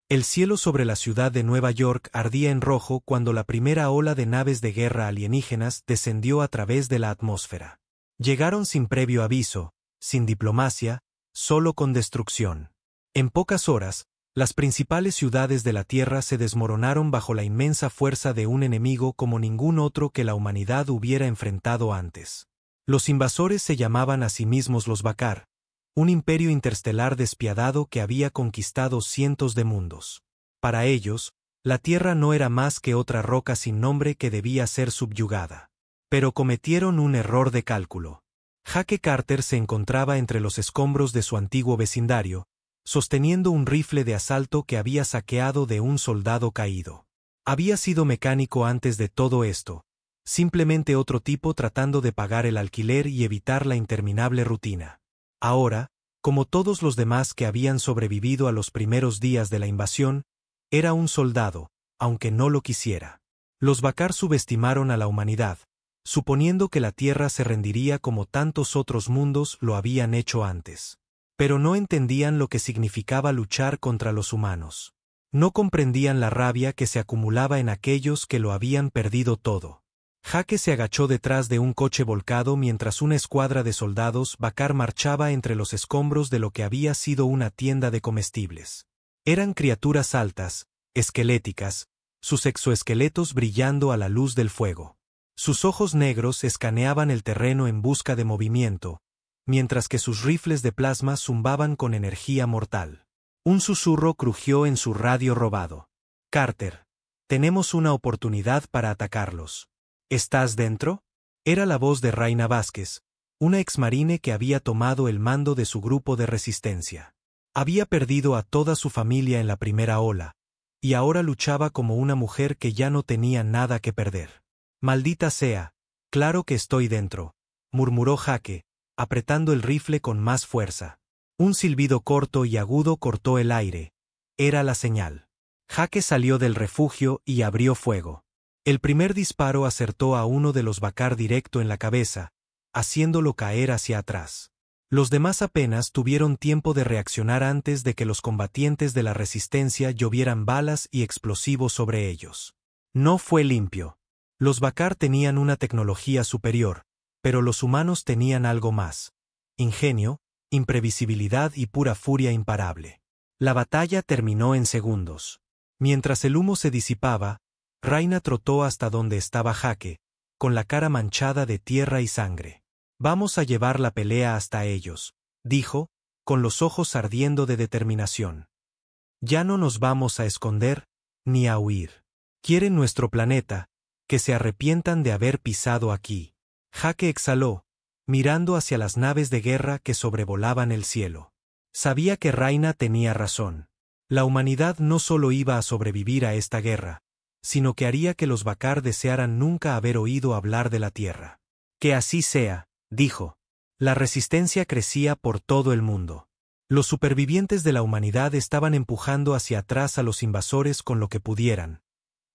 El cielo sobre la ciudad de Nueva York ardía en rojo cuando la primera ola de naves de guerra alienígenas descendió a través de la atmósfera. Llegaron sin previo aviso, sin diplomacia, solo con destrucción. En pocas horas, las principales ciudades de la Tierra se desmoronaron bajo la inmensa fuerza de un enemigo como ningún otro que la humanidad hubiera enfrentado antes. Los invasores se llamaban a sí mismos los Vakar, un imperio interestelar despiadado que había conquistado cientos de mundos. Para ellos, la Tierra no era más que otra roca sin nombre que debía ser subyugada. Pero cometieron un error de cálculo. Jake Carter se encontraba entre los escombros de su antiguo vecindario, sosteniendo un rifle de asalto que había saqueado de un soldado caído. Había sido mecánico antes de todo esto, simplemente otro tipo tratando de pagar el alquiler y evitar la interminable rutina. Ahora, como todos los demás que habían sobrevivido a los primeros días de la invasión, era un soldado, aunque no lo quisiera. Los Vakar subestimaron a la humanidad, suponiendo que la Tierra se rendiría como tantos otros mundos lo habían hecho antes. Pero no entendían lo que significaba luchar contra los humanos. No comprendían la rabia que se acumulaba en aquellos que lo habían perdido todo. Jake se agachó detrás de un coche volcado mientras una escuadra de soldados Vakar marchaba entre los escombros de lo que había sido una tienda de comestibles. Eran criaturas altas, esqueléticas, sus exoesqueletos brillando a la luz del fuego. Sus ojos negros escaneaban el terreno en busca de movimiento, mientras que sus rifles de plasma zumbaban con energía mortal. Un susurro crujió en su radio robado. «Carter, tenemos una oportunidad para atacarlos. ¿Estás dentro?». Era la voz de Raina Vázquez, una exmarine que había tomado el mando de su grupo de resistencia. Había perdido a toda su familia en la primera ola, y ahora luchaba como una mujer que ya no tenía nada que perder. «Maldita sea, claro que estoy dentro», murmuró Jake, apretando el rifle con más fuerza. Un silbido corto y agudo cortó el aire. Era la señal. Jake salió del refugio y abrió fuego. El primer disparo acertó a uno de los Vakar directo en la cabeza, haciéndolo caer hacia atrás. Los demás apenas tuvieron tiempo de reaccionar antes de que los combatientes de la resistencia llovieran balas y explosivos sobre ellos. No fue limpio. Los Vakar tenían una tecnología superior, pero los humanos tenían algo más: ingenio, imprevisibilidad y pura furia imparable. La batalla terminó en segundos. Mientras el humo se disipaba, Raina trotó hasta donde estaba Jake, con la cara manchada de tierra y sangre. «Vamos a llevar la pelea hasta ellos», dijo, con los ojos ardiendo de determinación. «Ya no nos vamos a esconder, ni a huir. Quieren nuestro planeta, que se arrepientan de haber pisado aquí». Jake exhaló, mirando hacia las naves de guerra que sobrevolaban el cielo. Sabía que Raina tenía razón. La humanidad no solo iba a sobrevivir a esta guerra, sino que haría que los Vakar desearan nunca haber oído hablar de la Tierra. «Que así sea», dijo. La resistencia crecía por todo el mundo. Los supervivientes de la humanidad estaban empujando hacia atrás a los invasores con lo que pudieran: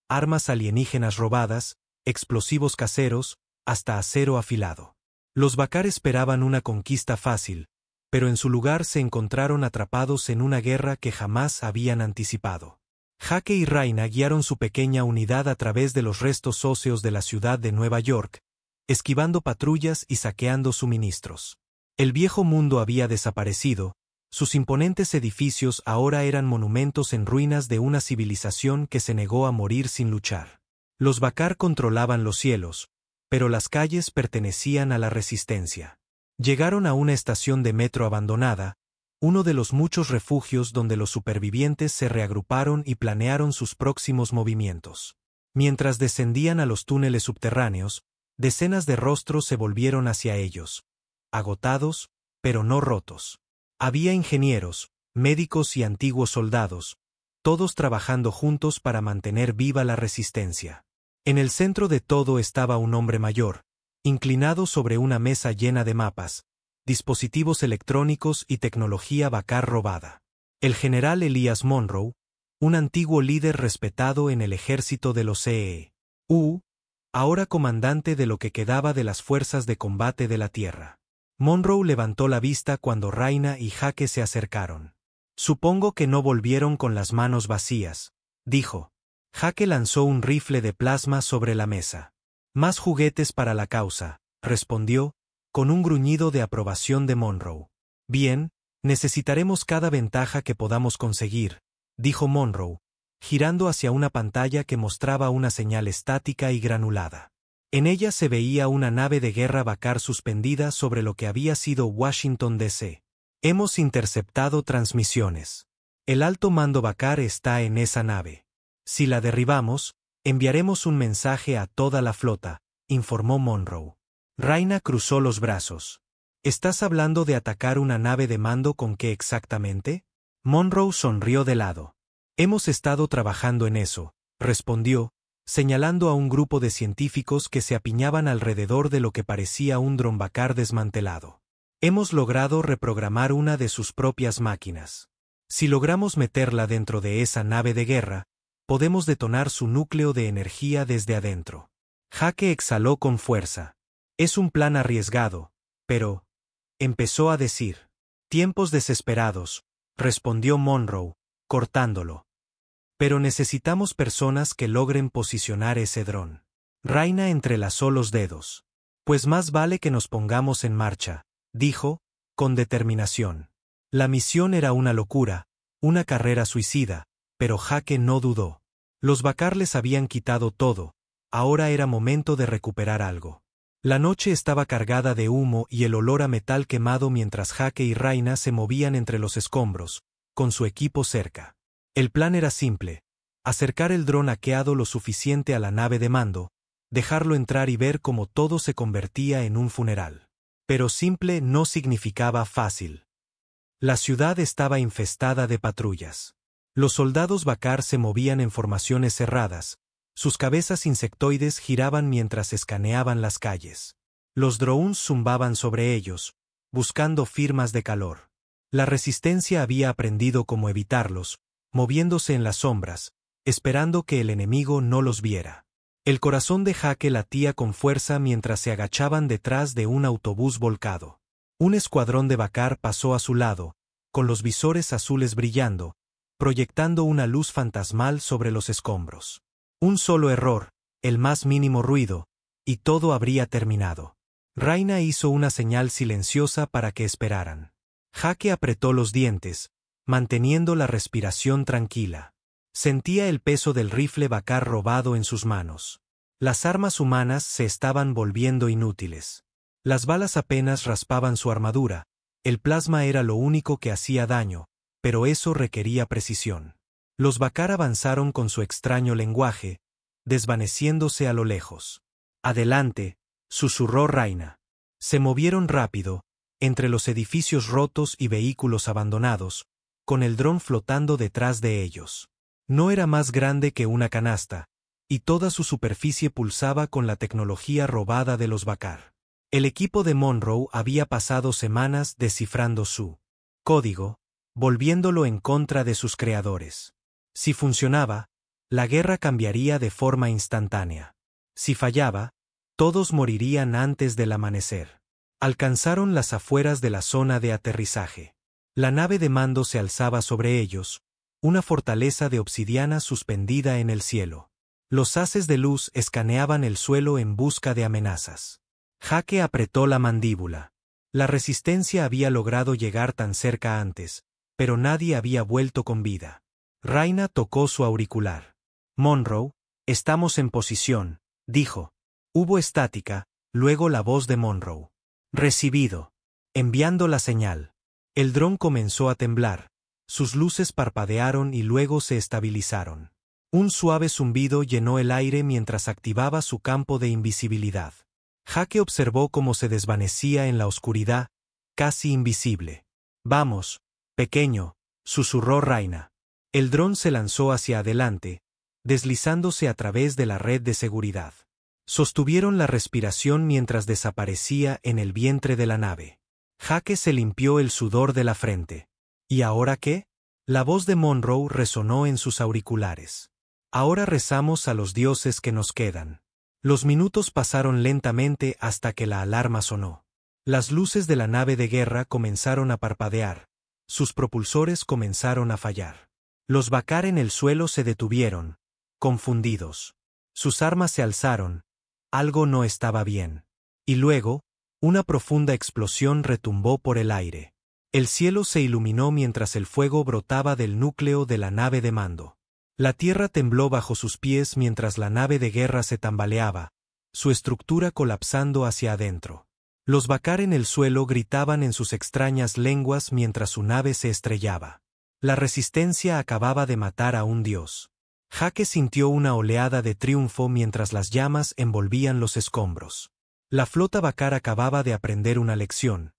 armas alienígenas robadas, explosivos caseros, hasta acero afilado. Los Vakar esperaban una conquista fácil, pero en su lugar se encontraron atrapados en una guerra que jamás habían anticipado. Jake y Raina guiaron su pequeña unidad a través de los restos óseos de la ciudad de Nueva York, esquivando patrullas y saqueando suministros. El viejo mundo había desaparecido, sus imponentes edificios ahora eran monumentos en ruinas de una civilización que se negó a morir sin luchar. Los Vakar controlaban los cielos, pero las calles pertenecían a la resistencia. Llegaron a una estación de metro abandonada, uno de los muchos refugios donde los supervivientes se reagruparon y planearon sus próximos movimientos. Mientras descendían a los túneles subterráneos, decenas de rostros se volvieron hacia ellos, agotados, pero no rotos. Había ingenieros, médicos y antiguos soldados, todos trabajando juntos para mantener viva la resistencia. En el centro de todo estaba un hombre mayor, inclinado sobre una mesa llena de mapas, dispositivos electrónicos y tecnología Vakar robada. El general Elias Monroe, un antiguo líder respetado en el ejército de los EU, ahora comandante de lo que quedaba de las fuerzas de combate de la Tierra. Monroe levantó la vista cuando Raina y Jake se acercaron. Supongo que no volvieron con las manos vacías, dijo. Jake lanzó un rifle de plasma sobre la mesa. Más juguetes para la causa, respondió, con un gruñido de aprobación de Monroe. Bien, necesitaremos cada ventaja que podamos conseguir, dijo Monroe, girando hacia una pantalla que mostraba una señal estática y granulada. En ella se veía una nave de guerra Bakar suspendida sobre lo que había sido Washington, D.C. Hemos interceptado transmisiones. El alto mando Bakar está en esa nave. Si la derribamos, enviaremos un mensaje a toda la flota, informó Monroe. Rayna cruzó los brazos. ¿Estás hablando de atacar una nave de mando con qué exactamente? Monroe sonrió de lado. Hemos estado trabajando en eso, respondió, señalando a un grupo de científicos que se apiñaban alrededor de lo que parecía un dron Bakar desmantelado. Hemos logrado reprogramar una de sus propias máquinas. Si logramos meterla dentro de esa nave de guerra, podemos detonar su núcleo de energía desde adentro. Jake exhaló con fuerza. Es un plan arriesgado, pero... empezó a decir. Tiempos desesperados, respondió Monroe, cortándolo. Pero necesitamos personas que logren posicionar ese dron. Rayna entrelazó los dedos. Pues más vale que nos pongamos en marcha, dijo, con determinación. La misión era una locura, una carrera suicida, pero Jake no dudó. Los Bakar les habían quitado todo, ahora era momento de recuperar algo. La noche estaba cargada de humo y el olor a metal quemado mientras Jake y Rayna se movían entre los escombros, con su equipo cerca. El plan era simple: acercar el dron hackeado lo suficiente a la nave de mando, dejarlo entrar y ver cómo todo se convertía en un funeral. Pero simple no significaba fácil. La ciudad estaba infestada de patrullas. Los soldados Bakar se movían en formaciones cerradas, sus cabezas insectoides giraban mientras escaneaban las calles. Los drones zumbaban sobre ellos, buscando firmas de calor. La resistencia había aprendido cómo evitarlos, moviéndose en las sombras, esperando que el enemigo no los viera. El corazón de Jake latía con fuerza mientras se agachaban detrás de un autobús volcado. Un escuadrón de Bakar pasó a su lado, con los visores azules brillando, proyectando una luz fantasmal sobre los escombros. Un solo error, el más mínimo ruido, y todo habría terminado. Rayna hizo una señal silenciosa para que esperaran. Jake apretó los dientes, manteniendo la respiración tranquila. Sentía el peso del rifle Bakar robado en sus manos. Las armas humanas se estaban volviendo inútiles. Las balas apenas raspaban su armadura, el plasma era lo único que hacía daño, pero eso requería precisión. Los Bakar avanzaron con su extraño lenguaje, desvaneciéndose a lo lejos. «Adelante», susurró Rayna. Se movieron rápido, entre los edificios rotos y vehículos abandonados, con el dron flotando detrás de ellos. No era más grande que una canasta, y toda su superficie pulsaba con la tecnología robada de los Bakar. El equipo de Monroe había pasado semanas descifrando su código, volviéndolo en contra de sus creadores. Si funcionaba, la guerra cambiaría de forma instantánea. Si fallaba, todos morirían antes del amanecer. Alcanzaron las afueras de la zona de aterrizaje. La nave de mando se alzaba sobre ellos, una fortaleza de obsidiana suspendida en el cielo. Los haces de luz escaneaban el suelo en busca de amenazas. Jake apretó la mandíbula. La resistencia había logrado llegar tan cerca antes, pero nadie había vuelto con vida. Rayna tocó su auricular. «Monroe, estamos en posición», dijo. Hubo estática, luego la voz de Monroe. «Recibido. Enviando la señal». El dron comenzó a temblar, sus luces parpadearon y luego se estabilizaron. Un suave zumbido llenó el aire mientras activaba su campo de invisibilidad. Jake observó cómo se desvanecía en la oscuridad, casi invisible. «Vamos, pequeño», susurró Rayna. El dron se lanzó hacia adelante, deslizándose a través de la red de seguridad. Sostuvieron la respiración mientras desaparecía en el vientre de la nave. Jake se limpió el sudor de la frente. ¿Y ahora qué? La voz de Monroe resonó en sus auriculares. «Ahora rezamos a los dioses que nos quedan». Los minutos pasaron lentamente hasta que la alarma sonó. Las luces de la nave de guerra comenzaron a parpadear, sus propulsores comenzaron a fallar. Los Bakar en el suelo se detuvieron, confundidos. Sus armas se alzaron, algo no estaba bien. Y luego, una profunda explosión retumbó por el aire. El cielo se iluminó mientras el fuego brotaba del núcleo de la nave de mando. La tierra tembló bajo sus pies mientras la nave de guerra se tambaleaba, su estructura colapsando hacia adentro. Los Bakar en el suelo gritaban en sus extrañas lenguas mientras su nave se estrellaba. La resistencia acababa de matar a un dios. Jake sintió una oleada de triunfo mientras las llamas envolvían los escombros. La flota Bakar acababa de aprender una lección.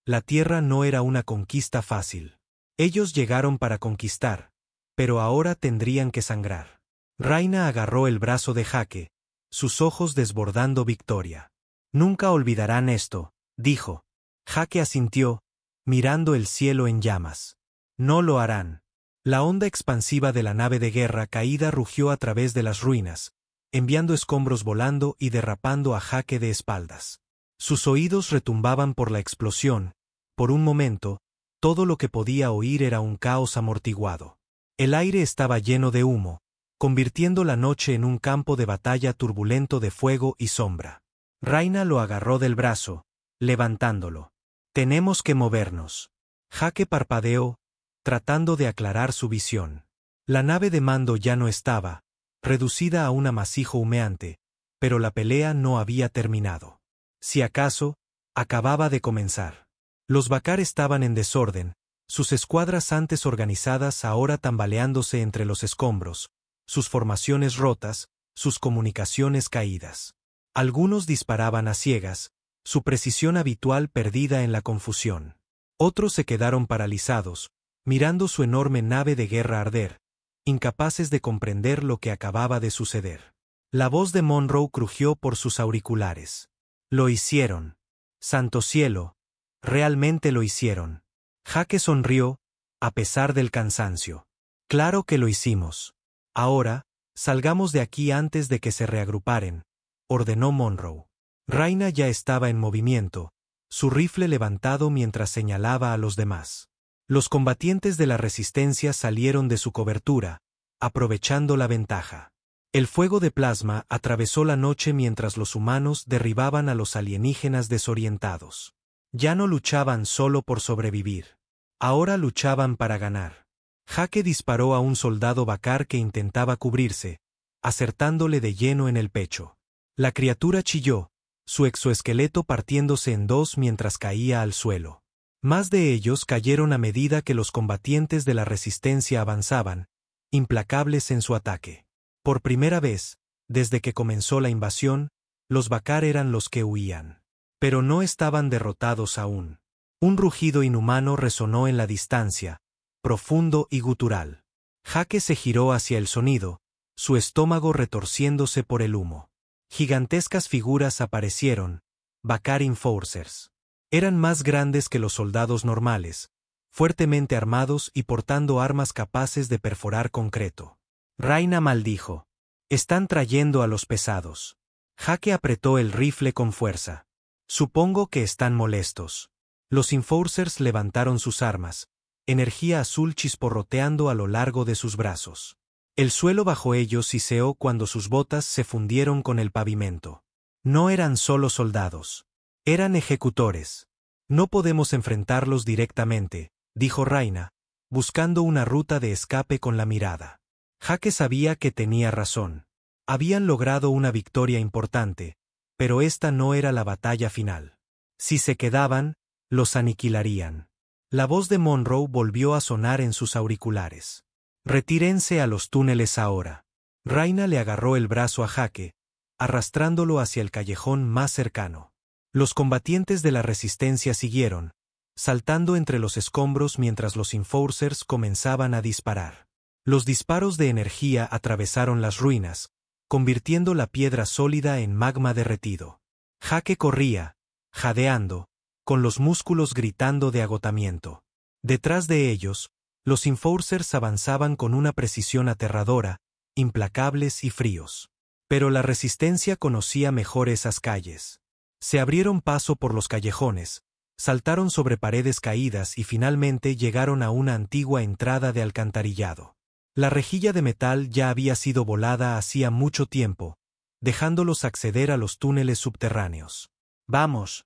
La tierra no era una conquista fácil. Ellos llegaron para conquistar, pero ahora tendrían que sangrar. Raina agarró el brazo de Jake, sus ojos desbordando victoria. Nunca olvidarán esto, dijo. Jake asintió, mirando el cielo en llamas. No lo harán. La onda expansiva de la nave de guerra caída rugió a través de las ruinas, enviando escombros volando y derrapando a Jake de espaldas. Sus oídos retumbaban por la explosión. Por un momento, todo lo que podía oír era un caos amortiguado. El aire estaba lleno de humo, convirtiendo la noche en un campo de batalla turbulento de fuego y sombra. Raina lo agarró del brazo, levantándolo. Tenemos que movernos. Jake parpadeó, tratando de aclarar su visión. La nave de mando ya no estaba, reducida a un amasijo humeante, pero la pelea no había terminado. Si acaso, acababa de comenzar. Los Bakar estaban en desorden, sus escuadras antes organizadas ahora tambaleándose entre los escombros, sus formaciones rotas, sus comunicaciones caídas. Algunos disparaban a ciegas, su precisión habitual perdida en la confusión. Otros se quedaron paralizados, mirando su enorme nave de guerra arder, incapaces de comprender lo que acababa de suceder. La voz de Monroe crujió por sus auriculares. Lo hicieron. Santo cielo, realmente lo hicieron. Jake sonrió, a pesar del cansancio. Claro que lo hicimos. Ahora, salgamos de aquí antes de que se reagruparen, ordenó Monroe. Raina ya estaba en movimiento, su rifle levantado mientras señalaba a los demás. Los combatientes de la resistencia salieron de su cobertura, aprovechando la ventaja. El fuego de plasma atravesó la noche mientras los humanos derribaban a los alienígenas desorientados. Ya no luchaban solo por sobrevivir. Ahora luchaban para ganar. Jake disparó a un soldado Bakar que intentaba cubrirse, acertándole de lleno en el pecho. La criatura chilló, su exoesqueleto partiéndose en dos mientras caía al suelo. Más de ellos cayeron a medida que los combatientes de la resistencia avanzaban, implacables en su ataque. Por primera vez, desde que comenzó la invasión, los Bakar eran los que huían. Pero no estaban derrotados aún. Un rugido inhumano resonó en la distancia, profundo y gutural. Jake se giró hacia el sonido, su estómago retorciéndose por el humo. Gigantescas figuras aparecieron, Bakar Enforcers. Eran más grandes que los soldados normales, fuertemente armados y portando armas capaces de perforar concreto. Raina maldijo. Están trayendo a los pesados. Jake apretó el rifle con fuerza. Supongo que están molestos. Los Enforcers levantaron sus armas, energía azul chisporroteando a lo largo de sus brazos. El suelo bajo ellos siseó cuando sus botas se fundieron con el pavimento. No eran solo soldados. Eran ejecutores. No podemos enfrentarlos directamente, dijo Raina, buscando una ruta de escape con la mirada. Jake sabía que tenía razón. Habían logrado una victoria importante, pero esta no era la batalla final. Si se quedaban, los aniquilarían. La voz de Monroe volvió a sonar en sus auriculares. Retírense a los túneles ahora. Raina le agarró el brazo a Jake, arrastrándolo hacia el callejón más cercano. Los combatientes de la resistencia siguieron, saltando entre los escombros mientras los Enforcers comenzaban a disparar. Los disparos de energía atravesaron las ruinas, convirtiendo la piedra sólida en magma derretido. Jake corría, jadeando, con los músculos gritando de agotamiento. Detrás de ellos, los Enforcers avanzaban con una precisión aterradora, implacables y fríos. Pero la resistencia conocía mejor esas calles. Se abrieron paso por los callejones, Saltaron sobre paredes caídas y finalmente llegaron a una antigua entrada de alcantarillado. La rejilla de metal ya había sido volada hacía mucho tiempo, dejándolos acceder a los túneles subterráneos. «¡Vamos!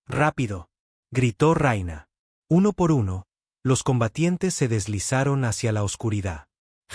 ¡Rápido!», gritó Raina. Uno por uno, los combatientes se deslizaron hacia la oscuridad.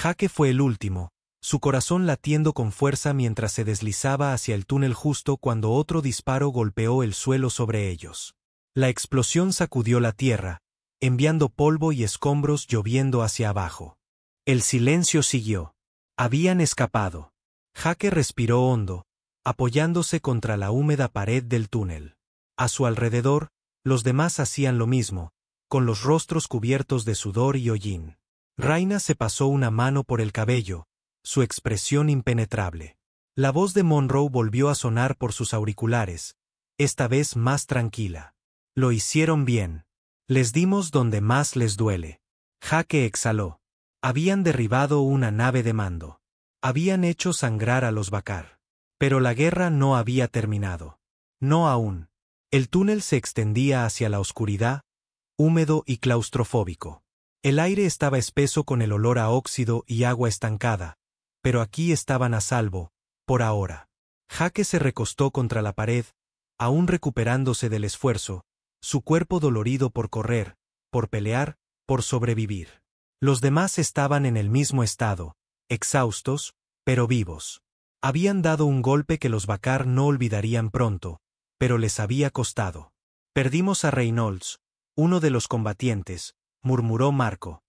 Jake fue el último, su corazón latiendo con fuerza mientras se deslizaba hacia el túnel justo cuando otro disparo golpeó el suelo sobre ellos. La explosión sacudió la tierra, enviando polvo y escombros lloviendo hacia abajo. El silencio siguió. Habían escapado. Jake respiró hondo, apoyándose contra la húmeda pared del túnel. A su alrededor, los demás hacían lo mismo, con los rostros cubiertos de sudor y hollín. Raina se pasó una mano por el cabello, su expresión impenetrable. La voz de Monroe volvió a sonar por sus auriculares, esta vez más tranquila. Lo hicieron bien. Les dimos donde más les duele. Jake exhaló. Habían derribado una nave de mando. Habían hecho sangrar a los Bakar. Pero la guerra no había terminado. No aún. El túnel se extendía hacia la oscuridad, húmedo y claustrofóbico. El aire estaba espeso con el olor a óxido y agua estancada, pero aquí estaban a salvo, por ahora. Jake se recostó contra la pared, aún recuperándose del esfuerzo, su cuerpo dolorido por correr, por pelear, por sobrevivir. Los demás estaban en el mismo estado, exhaustos, pero vivos. Habían dado un golpe que los Bakar no olvidarían pronto, pero les había costado. «Perdimos a Reynolds, uno de los combatientes», murmuró Marco.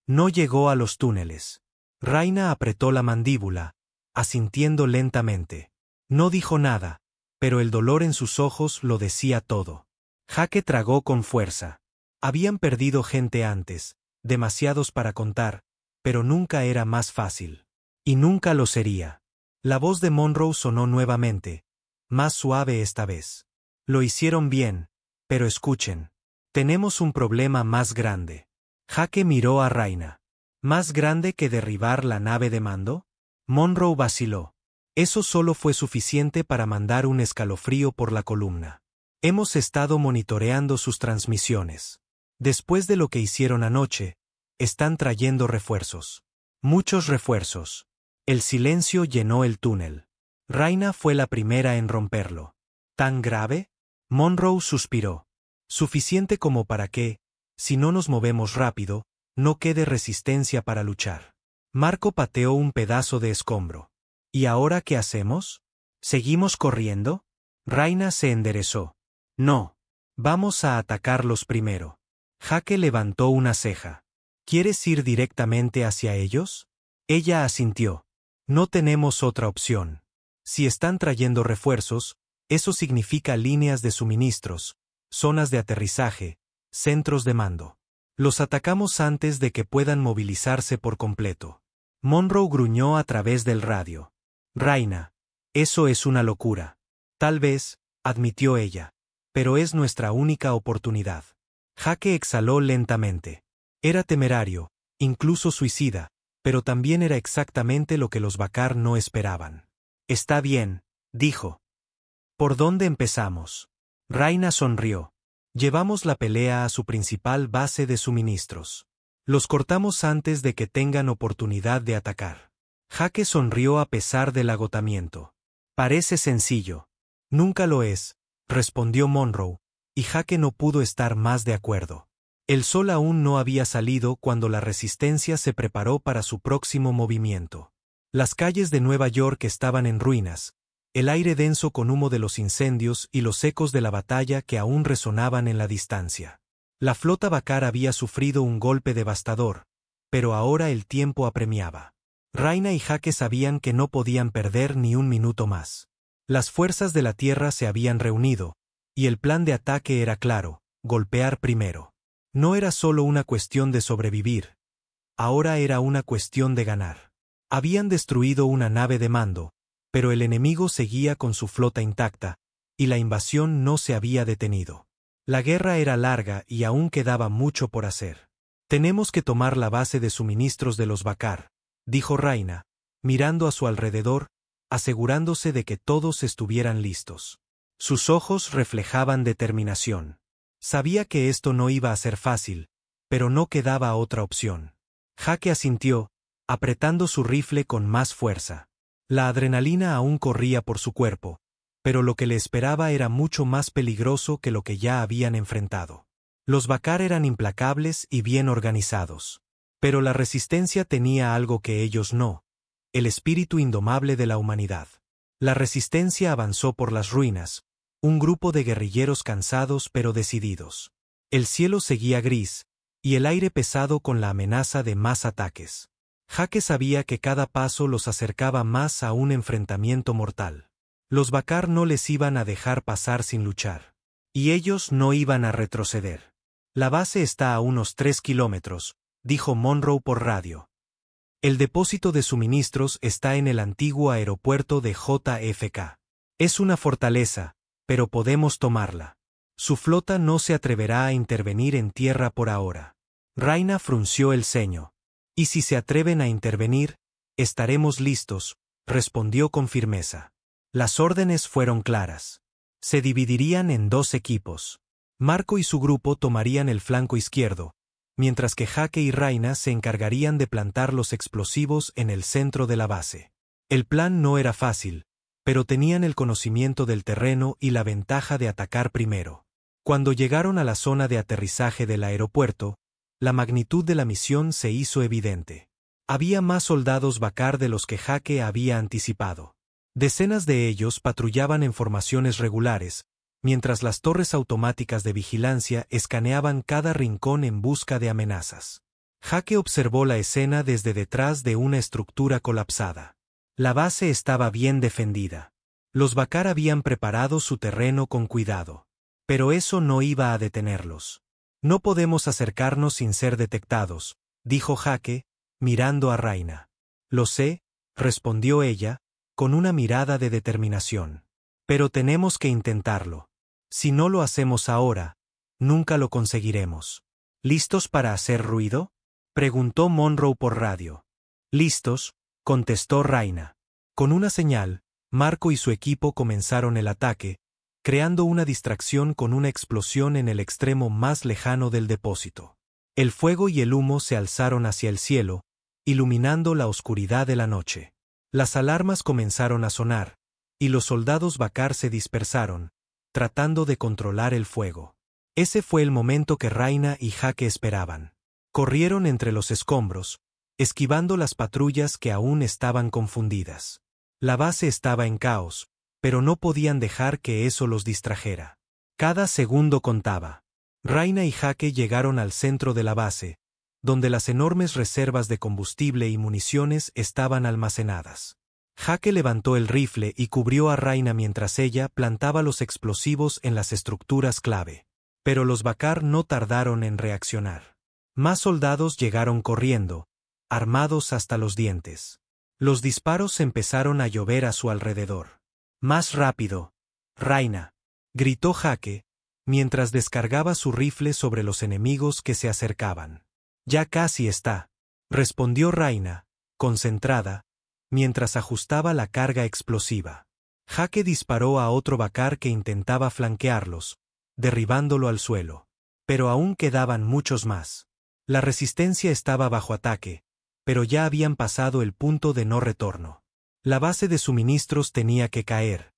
«No llegó a los túneles». Raina apretó la mandíbula, asintiendo lentamente. No dijo nada, pero el dolor en sus ojos lo decía todo. Jake tragó con fuerza. Habían perdido gente antes, demasiados para contar, pero nunca era más fácil. Y nunca lo sería. La voz de Monroe sonó nuevamente, más suave esta vez. «Lo hicieron bien, pero escuchen. Tenemos un problema más grande». Jake miró a Raina. «¿Más grande que derribar la nave de mando?». Monroe vaciló. Eso solo fue suficiente para mandar un escalofrío por la columna. «Hemos estado monitoreando sus transmisiones. Después de lo que hicieron anoche, están trayendo refuerzos. Muchos refuerzos». El silencio llenó el túnel. Raina fue la primera en romperlo. «¿Tan grave?». Monroe suspiró. «Suficiente como para que, si no nos movemos rápido, no quede resistencia para luchar». Marco pateó un pedazo de escombro. «¿Y ahora qué hacemos? ¿Seguimos corriendo?». Raina se enderezó. «No. Vamos a atacarlos primero». Jake levantó una ceja. «¿Quieres ir directamente hacia ellos?». Ella asintió. «No tenemos otra opción. Si están trayendo refuerzos, eso significa líneas de suministros, zonas de aterrizaje, centros de mando. Los atacamos antes de que puedan movilizarse por completo». Monroe gruñó a través del radio. «Raina, eso es una locura». «Tal vez», admitió ella, «pero es nuestra única oportunidad». Jake exhaló lentamente. Era temerario, incluso suicida, pero también era exactamente lo que los Bakar no esperaban. «Está bien», dijo. «¿Por dónde empezamos?». Raina sonrió. «Llevamos la pelea a su principal base de suministros. Los cortamos antes de que tengan oportunidad de atacar». Jake sonrió a pesar del agotamiento. «Parece sencillo». «Nunca lo es», respondió Monroe, y Jake no pudo estar más de acuerdo. El sol aún no había salido cuando la resistencia se preparó para su próximo movimiento. Las calles de Nueva York estaban en ruinas, el aire denso con humo de los incendios y los ecos de la batalla que aún resonaban en la distancia. La flota Bakar había sufrido un golpe devastador, pero ahora el tiempo apremiaba. Raina y Jake sabían que no podían perder ni un minuto más. Las fuerzas de la tierra se habían reunido, y el plan de ataque era claro: golpear primero. No era solo una cuestión de sobrevivir. Ahora era una cuestión de ganar. Habían destruido una nave de mando, pero el enemigo seguía con su flota intacta, y la invasión no se había detenido. La guerra era larga y aún quedaba mucho por hacer. «Tenemos que tomar la base de suministros de los Bakar», dijo Raina, mirando a su alrededor, asegurándose de que todos estuvieran listos. Sus ojos reflejaban determinación. Sabía que esto no iba a ser fácil, pero no quedaba otra opción. Jake asintió, apretando su rifle con más fuerza. La adrenalina aún corría por su cuerpo, pero lo que le esperaba era mucho más peligroso que lo que ya habían enfrentado. Los Bakar eran implacables y bien organizados. Pero la resistencia tenía algo que ellos no: el espíritu indomable de la humanidad. La resistencia avanzó por las ruinas, un grupo de guerrilleros cansados pero decididos. El cielo seguía gris, y el aire pesado con la amenaza de más ataques. Jake sabía que cada paso los acercaba más a un enfrentamiento mortal. Los Bakar no les iban a dejar pasar sin luchar. Y ellos no iban a retroceder. La base está a unos 3 kilómetros, dijo Monroe por radio. El depósito de suministros está en el antiguo aeropuerto de JFK. Es una fortaleza, pero podemos tomarla. Su flota no se atreverá a intervenir en tierra por ahora. Rayna frunció el ceño. «Y si se atreven a intervenir, estaremos listos», respondió con firmeza. Las órdenes fueron claras. Se dividirían en 2 equipos. Marco y su grupo tomarían el flanco izquierdo, mientras que Jake y Rayna se encargarían de plantar los explosivos en el centro de la base. El plan no era fácil, pero tenían el conocimiento del terreno y la ventaja de atacar primero. Cuando llegaron a la zona de aterrizaje del aeropuerto, la magnitud de la misión se hizo evidente. Había más soldados Bakar de los que Jake había anticipado. Decenas de ellos patrullaban en formaciones regulares, mientras las torres automáticas de vigilancia escaneaban cada rincón en busca de amenazas. Jake observó la escena desde detrás de una estructura colapsada. La base estaba bien defendida. Los Bakar habían preparado su terreno con cuidado. Pero eso no iba a detenerlos. «No podemos acercarnos sin ser detectados», dijo Jake, mirando a Rayna. «Lo sé», respondió ella, con una mirada de determinación. «Pero tenemos que intentarlo. Si no lo hacemos ahora, nunca lo conseguiremos». «¿Listos para hacer ruido?», preguntó Monroe por radio. «Listos», contestó Rayna. Con una señal, Marco y su equipo comenzaron el ataque, creando una distracción con una explosión en el extremo más lejano del depósito. El fuego y el humo se alzaron hacia el cielo, iluminando la oscuridad de la noche. Las alarmas comenzaron a sonar, y los soldados Bakar se dispersaron, tratando de controlar el fuego. Ese fue el momento que Rayna y Jake esperaban. Corrieron entre los escombros, esquivando las patrullas que aún estaban confundidas. La base estaba en caos, pero no podían dejar que eso los distrajera. Cada segundo contaba. Rayna y Jake llegaron al centro de la base, donde las enormes reservas de combustible y municiones estaban almacenadas. Jake levantó el rifle y cubrió a Rayna mientras ella plantaba los explosivos en las estructuras clave. Pero los Bakar no tardaron en reaccionar. Más soldados llegaron corriendo, armados hasta los dientes. Los disparos empezaron a llover a su alrededor. «Más rápido, Rayna», gritó Jake, mientras descargaba su rifle sobre los enemigos que se acercaban. «Ya casi está», respondió Rayna, concentrada, mientras ajustaba la carga explosiva. Jake disparó a otro Bakar que intentaba flanquearlos, derribándolo al suelo. Pero aún quedaban muchos más. La resistencia estaba bajo ataque, pero ya habían pasado el punto de no retorno. La base de suministros tenía que caer,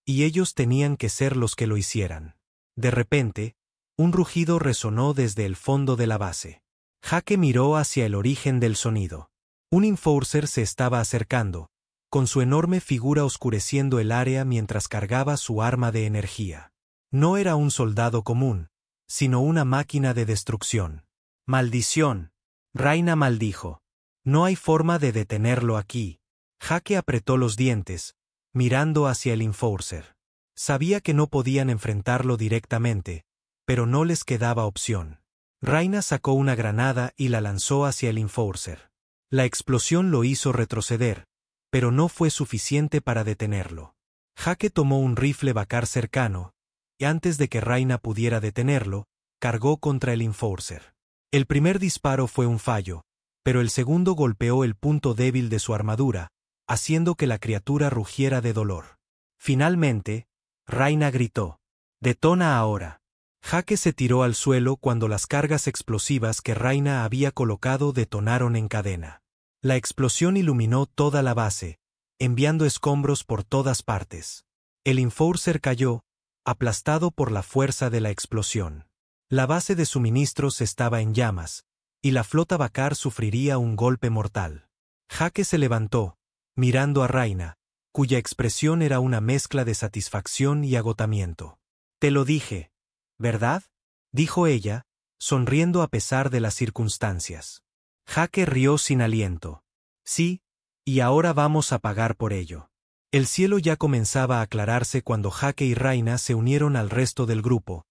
y ellos tenían que ser los que lo hicieran. De repente, un rugido resonó desde el fondo de la base. Jake miró hacia el origen del sonido. Un enforcer se estaba acercando, con su enorme figura oscureciendo el área mientras cargaba su arma de energía. No era un soldado común, sino una máquina de destrucción. «¡Maldición!», Rayna maldijo. «No hay forma de detenerlo aquí». Jake apretó los dientes, mirando hacia el enforcer. Sabía que no podían enfrentarlo directamente, pero no les quedaba opción. Rayna sacó una granada y la lanzó hacia el enforcer. La explosión lo hizo retroceder, pero no fue suficiente para detenerlo. Jake tomó un rifle Bakar cercano, y antes de que Rayna pudiera detenerlo, cargó contra el enforcer. El primer disparo fue un fallo, pero el segundo golpeó el punto débil de su armadura, haciendo que la criatura rugiera de dolor. Finalmente, Rayna gritó: «¡Detona ahora!». Jake se tiró al suelo cuando las cargas explosivas que Raina había colocado detonaron en cadena. La explosión iluminó toda la base, enviando escombros por todas partes. El Enforcer cayó, aplastado por la fuerza de la explosión. La base de suministros estaba en llamas, y la flota Bakar sufriría un golpe mortal. Jake se levantó, mirando a Raina, cuya expresión era una mezcla de satisfacción y agotamiento. «Te lo dije, ¿verdad?», dijo ella, sonriendo a pesar de las circunstancias. Jake rió sin aliento. «Sí, y ahora vamos a pagar por ello». El cielo ya comenzaba a aclararse cuando Jake y Raina se unieron al resto del grupo,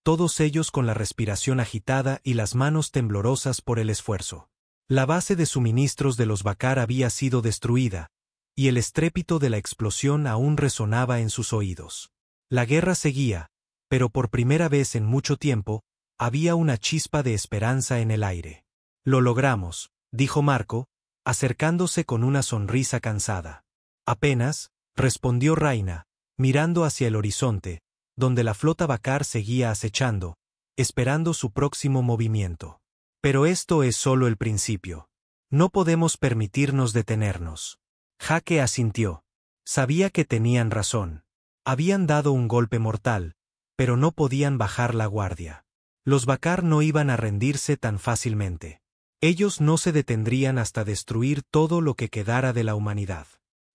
todos ellos con la respiración agitada y las manos temblorosas por el esfuerzo. La base de suministros de los Bakar había sido destruida, y el estrépito de la explosión aún resonaba en sus oídos. La guerra seguía, pero por primera vez en mucho tiempo, había una chispa de esperanza en el aire. «Lo logramos», dijo Marco, acercándose con una sonrisa cansada. «Apenas», respondió Raina, mirando hacia el horizonte, donde la flota Bakar seguía acechando, esperando su próximo movimiento. «Pero esto es solo el principio. No podemos permitirnos detenernos». Jake asintió. Sabía que tenían razón. Habían dado un golpe mortal, pero no podían bajar la guardia. Los Bakar no iban a rendirse tan fácilmente. Ellos no se detendrían hasta destruir todo lo que quedara de la humanidad.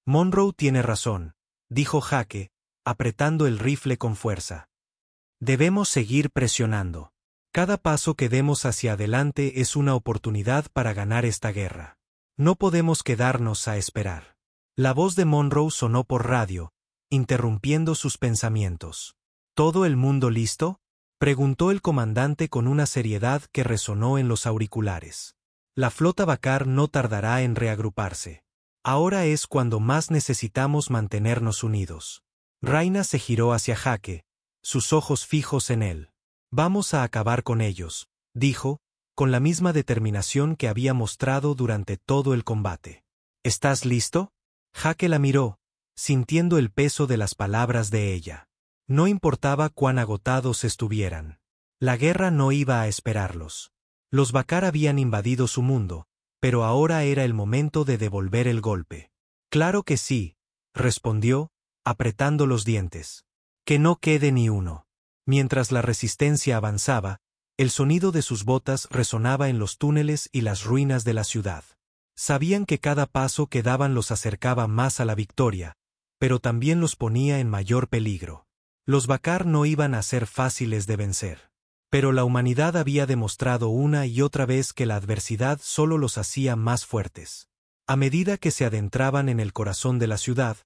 «Monroe tiene razón», dijo Jake, apretando el rifle con fuerza. «Debemos seguir presionando. Cada paso que demos hacia adelante es una oportunidad para ganar esta guerra. No podemos quedarnos a esperar». La voz de Monroe sonó por radio, interrumpiendo sus pensamientos. «¿Todo el mundo listo?», preguntó el comandante con una seriedad que resonó en los auriculares. «La flota Bakar no tardará en reagruparse. Ahora es cuando más necesitamos mantenernos unidos». Raina se giró hacia Jake, sus ojos fijos en él. «Vamos a acabar con ellos», dijo, con la misma determinación que había mostrado durante todo el combate. «¿Estás listo?». Jake la miró, sintiendo el peso de las palabras de ella. No importaba cuán agotados estuvieran. La guerra no iba a esperarlos. Los Bakar habían invadido su mundo, pero ahora era el momento de devolver el golpe. «Claro que sí», respondió, apretando los dientes. «Que no quede ni uno». Mientras la resistencia avanzaba, el sonido de sus botas resonaba en los túneles y las ruinas de la ciudad. Sabían que cada paso que daban los acercaba más a la victoria, pero también los ponía en mayor peligro. Los Bakar no iban a ser fáciles de vencer. Pero la humanidad había demostrado una y otra vez que la adversidad solo los hacía más fuertes. A medida que se adentraban en el corazón de la ciudad,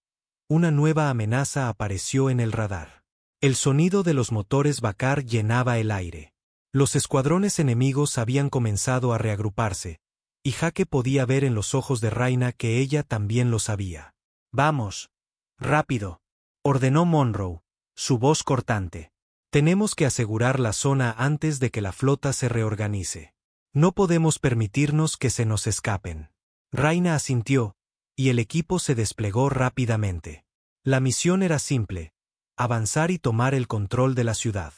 una nueva amenaza apareció en el radar. El sonido de los motores Bakar llenaba el aire. Los escuadrones enemigos habían comenzado a reagruparse, y Jake podía ver en los ojos de Raina que ella también lo sabía. «Vamos, rápido», ordenó Monroe, su voz cortante. «Tenemos que asegurar la zona antes de que la flota se reorganice. No podemos permitirnos que se nos escapen». Raina asintió, y el equipo se desplegó rápidamente. La misión era simple: avanzar y tomar el control de la ciudad.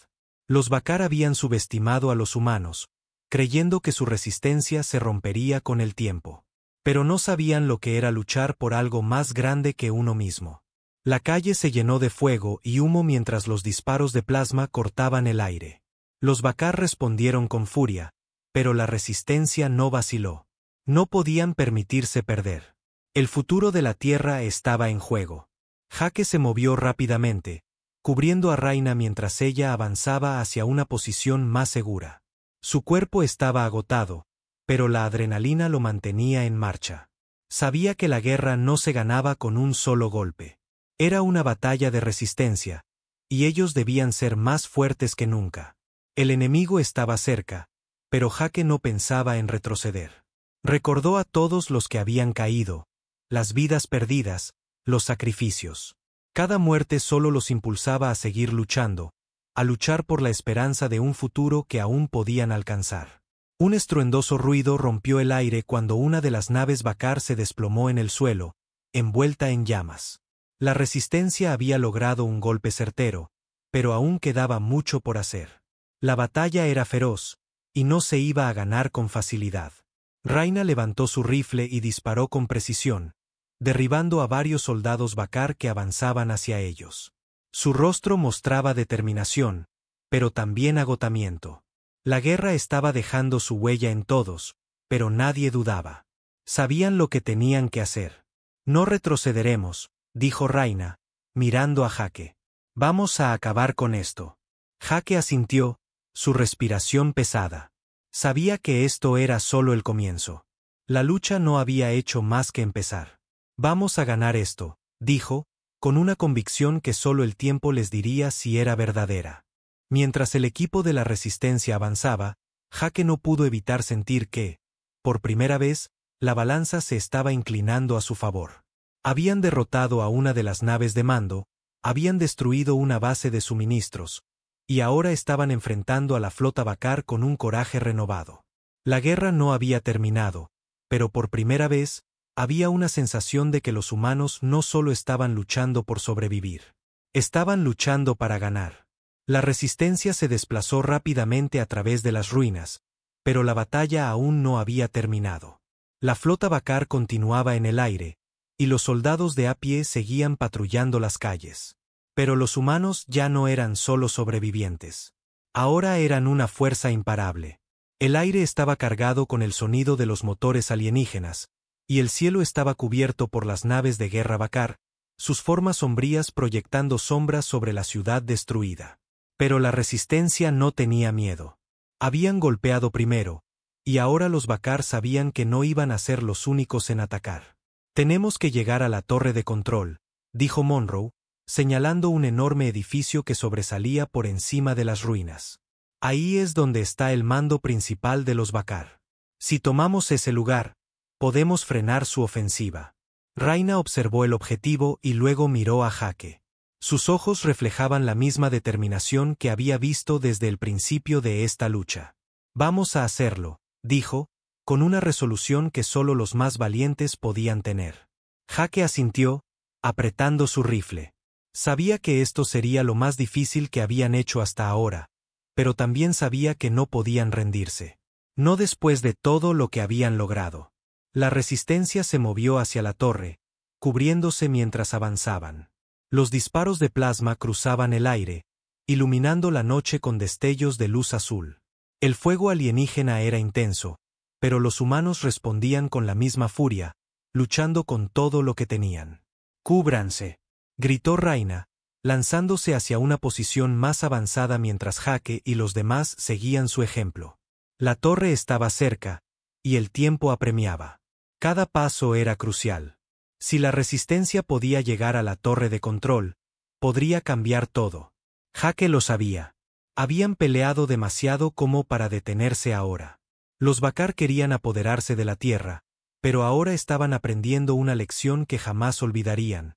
Los Bakar habían subestimado a los humanos, creyendo que su resistencia se rompería con el tiempo. Pero no sabían lo que era luchar por algo más grande que uno mismo. La calle se llenó de fuego y humo mientras los disparos de plasma cortaban el aire. Los Bakar respondieron con furia, pero la resistencia no vaciló. No podían permitirse perder. El futuro de la Tierra estaba en juego. Jake se movió rápidamente, cubriendo a Raina mientras ella avanzaba hacia una posición más segura. Su cuerpo estaba agotado, pero la adrenalina lo mantenía en marcha. Sabía que la guerra no se ganaba con un solo golpe. Era una batalla de resistencia, y ellos debían ser más fuertes que nunca. El enemigo estaba cerca, pero Jake no pensaba en retroceder. Recordó a todos los que habían caído, las vidas perdidas, los sacrificios. Cada muerte solo los impulsaba a seguir luchando, a luchar por la esperanza de un futuro que aún podían alcanzar. Un estruendoso ruido rompió el aire cuando una de las naves Bakar se desplomó en el suelo, envuelta en llamas. La resistencia había logrado un golpe certero, pero aún quedaba mucho por hacer. La batalla era feroz, y no se iba a ganar con facilidad. Raina levantó su rifle y disparó con precisión, derribando a varios soldados Bakar que avanzaban hacia ellos. Su rostro mostraba determinación, pero también agotamiento. La guerra estaba dejando su huella en todos, pero nadie dudaba. Sabían lo que tenían que hacer. No retrocederemos, dijo Raina, mirando a Jake. Vamos a acabar con esto. Jake asintió, su respiración pesada. Sabía que esto era solo el comienzo. La lucha no había hecho más que empezar. Vamos a ganar esto, dijo, con una convicción que solo el tiempo les diría si era verdadera. Mientras el equipo de la resistencia avanzaba, Jake no pudo evitar sentir que, por primera vez, la balanza se estaba inclinando a su favor. Habían derrotado a una de las naves de mando, habían destruido una base de suministros, y ahora estaban enfrentando a la flota Bakar con un coraje renovado. La guerra no había terminado, pero por primera vez, había una sensación de que los humanos no solo estaban luchando por sobrevivir. Estaban luchando para ganar. La resistencia se desplazó rápidamente a través de las ruinas, pero la batalla aún no había terminado. La flota Bakar continuaba en el aire, y los soldados de a pie seguían patrullando las calles. Pero los humanos ya no eran solo sobrevivientes. Ahora eran una fuerza imparable. El aire estaba cargado con el sonido de los motores alienígenas, y el cielo estaba cubierto por las naves de guerra Bakar, sus formas sombrías proyectando sombras sobre la ciudad destruida. Pero la resistencia no tenía miedo. Habían golpeado primero, y ahora los Bakar sabían que no iban a ser los únicos en atacar. Tenemos que llegar a la torre de control, dijo Monroe, señalando un enorme edificio que sobresalía por encima de las ruinas. Ahí es donde está el mando principal de los Bakar. Si tomamos ese lugar, podemos frenar su ofensiva. Raina observó el objetivo y luego miró a Jake. Sus ojos reflejaban la misma determinación que había visto desde el principio de esta lucha. Vamos a hacerlo, dijo, con una resolución que solo los más valientes podían tener. Jake asintió, apretando su rifle. Sabía que esto sería lo más difícil que habían hecho hasta ahora, pero también sabía que no podían rendirse. No después de todo lo que habían logrado. La resistencia se movió hacia la torre, cubriéndose mientras avanzaban. Los disparos de plasma cruzaban el aire, iluminando la noche con destellos de luz azul. El fuego alienígena era intenso, pero los humanos respondían con la misma furia, luchando con todo lo que tenían. ¡Cúbranse!, gritó Raina, lanzándose hacia una posición más avanzada mientras Jake y los demás seguían su ejemplo. La torre estaba cerca, y el tiempo apremiaba. Cada paso era crucial. Si la resistencia podía llegar a la torre de control, podría cambiar todo. Jake lo sabía. Habían peleado demasiado como para detenerse ahora. Los Bakar querían apoderarse de la tierra, pero ahora estaban aprendiendo una lección que jamás olvidarían.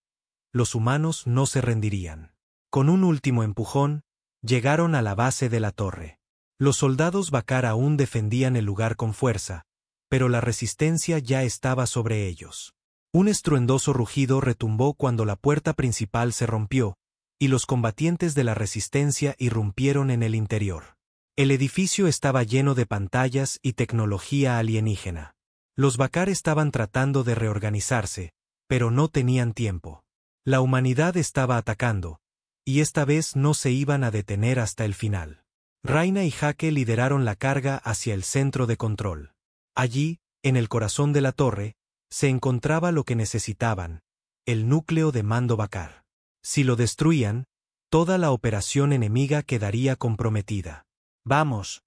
Los humanos no se rendirían. Con un último empujón, llegaron a la base de la torre. Los soldados Bakar aún defendían el lugar con fuerza, pero la resistencia ya estaba sobre ellos. Un estruendoso rugido retumbó cuando la puerta principal se rompió, y los combatientes de la resistencia irrumpieron en el interior. El edificio estaba lleno de pantallas y tecnología alienígena. Los Bakar estaban tratando de reorganizarse, pero no tenían tiempo. La humanidad estaba atacando, y esta vez no se iban a detener hasta el final. Raina y Jake lideraron la carga hacia el centro de control. Allí, en el corazón de la torre, se encontraba lo que necesitaban, el núcleo de mando Bakar. Si lo destruían, toda la operación enemiga quedaría comprometida. «¡Vamos!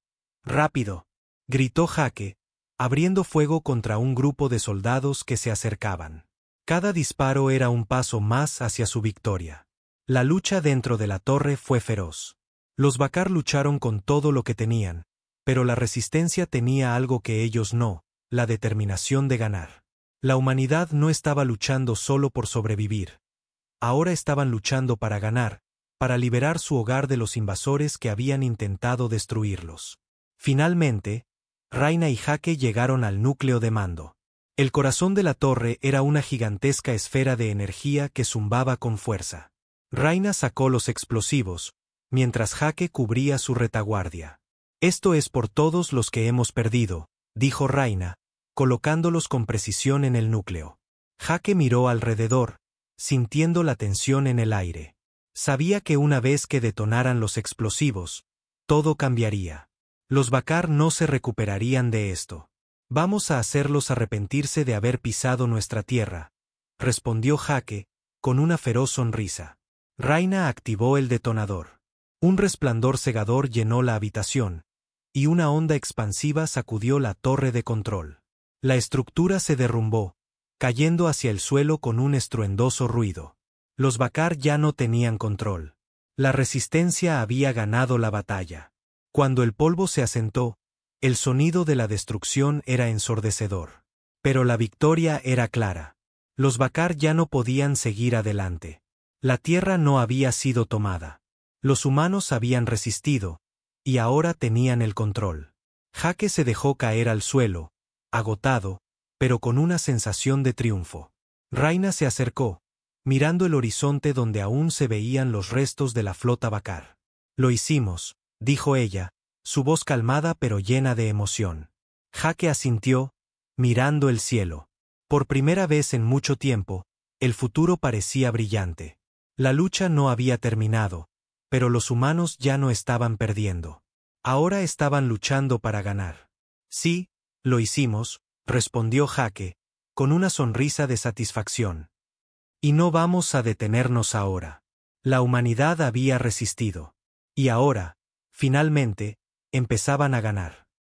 ¡Rápido!», gritó Jake, abriendo fuego contra un grupo de soldados que se acercaban. Cada disparo era un paso más hacia su victoria. La lucha dentro de la torre fue feroz. Los Bakar lucharon con todo lo que tenían, pero la resistencia tenía algo que ellos no, la determinación de ganar. La humanidad no estaba luchando solo por sobrevivir. Ahora estaban luchando para ganar, para liberar su hogar de los invasores que habían intentado destruirlos. Finalmente, Raina y Jake llegaron al núcleo de mando. El corazón de la torre era una gigantesca esfera de energía que zumbaba con fuerza. Raina sacó los explosivos, mientras Jake cubría su retaguardia. Esto es por todos los que hemos perdido, dijo Raina, colocándolos con precisión en el núcleo. Jake miró alrededor, sintiendo la tensión en el aire. Sabía que una vez que detonaran los explosivos, todo cambiaría. Los Bakar no se recuperarían de esto. Vamos a hacerlos arrepentirse de haber pisado nuestra tierra, respondió Jake, con una feroz sonrisa. Raina activó el detonador. Un resplandor cegador llenó la habitación, y una onda expansiva sacudió la torre de control. La estructura se derrumbó, cayendo hacia el suelo con un estruendoso ruido. Los Bakar ya no tenían control. La resistencia había ganado la batalla. Cuando el polvo se asentó, el sonido de la destrucción era ensordecedor. Pero la victoria era clara. Los Bakar ya no podían seguir adelante. La tierra no había sido tomada. Los humanos habían resistido, y ahora tenían el control. Jake se dejó caer al suelo, agotado, pero con una sensación de triunfo. Raina se acercó, mirando el horizonte donde aún se veían los restos de la flota Bakar. Lo hicimos, dijo ella, su voz calmada pero llena de emoción. Jake asintió, mirando el cielo. Por primera vez en mucho tiempo, el futuro parecía brillante. La lucha no había terminado, pero los humanos ya no estaban perdiendo. Ahora estaban luchando para ganar. Sí, lo hicimos, respondió Jake, con una sonrisa de satisfacción. Y no vamos a detenernos ahora. La humanidad había resistido. Y ahora, finalmente, empezaban a ganar.